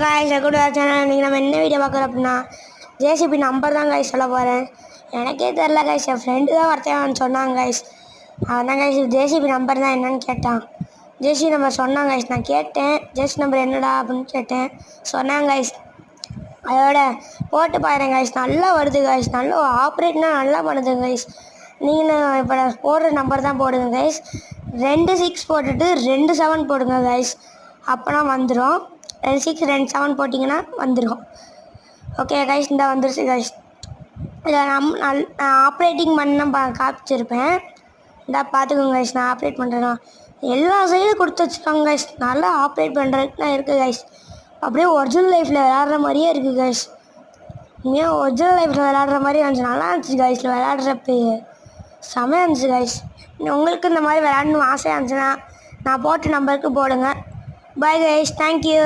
Guys கூட channel நீங்கள் நம்ம என்ன வீடியோ பார்க்குறோம் அப்படின்னா ஜேசிபி நம்பர் தான் கைஸ் சொல்ல போகிறேன். எனக்கே தெரில கைஸ், என் ஃப்ரெண்டு தான் ஒருத்தன் சொன்னாங்க கைஸ். அவன் தான் கைஸ் ஜேசிபி நம்பர் தான் என்னன்னு கேட்டான். ஜேசிபி நம்பர் சொன்னாங்க கைஸ். நான் கேட்டேன் ஜேசி நம்பர் என்னடா அப்படின்னு கேட்டேன். சொன்னாங்க கைஸ். அதோட போட்டு பாருங்க கைஸ், நல்லா வருது கைஸ். நல்லா ஆப்ரேட்னா நல்லா பண்ணுது கைஸ். நீங்களும் இப்போ போடுற நம்பர் தான் போடுங்க கைஸ். 2 6 போட்டுட்டு 2 7 போடுங்க கைஸ். அப்போனா வந்துடும். 2 6 2 7 போட்டிங்கன்னா வந்துடும். ஓகே கைஸ், இந்த வந்துருச்சு கைஸ். இதில் நான் ஆப்ரேட்டிங் பண்ண காமிச்சிருப்பேன். இந்த பார்த்துக்கோங்க கைஸ், நான் ஆப்ரேட் பண்ணுறேன்னா எல்லா சைடும் கொடுத்து வச்சுருக்காங்க கைஸ். நல்லா ஆப்ரேட் பண்ணுறதுக்கு தான் இருக்குது கைஸ். அப்படியே ஒரிஜினல் லைஃப்பில் விளையாடுற மாதிரியே இருக்குது கைஸ். இனிமேல் ஒரிஜினல் லைஃப்பில் விளையாடுற மாதிரி இருந்துச்சு. நல்லா இருந்துச்சு கைஸ். விளையாடுறப்ப செமையாக இருந்துச்சு கைஸ். உங்களுக்கு இந்த மாதிரி விளையாடணும் ஆசையாக இருந்துச்சுன்னா நான் போட்ட நம்பருக்கு போடுங்க. Bye guys, thank you.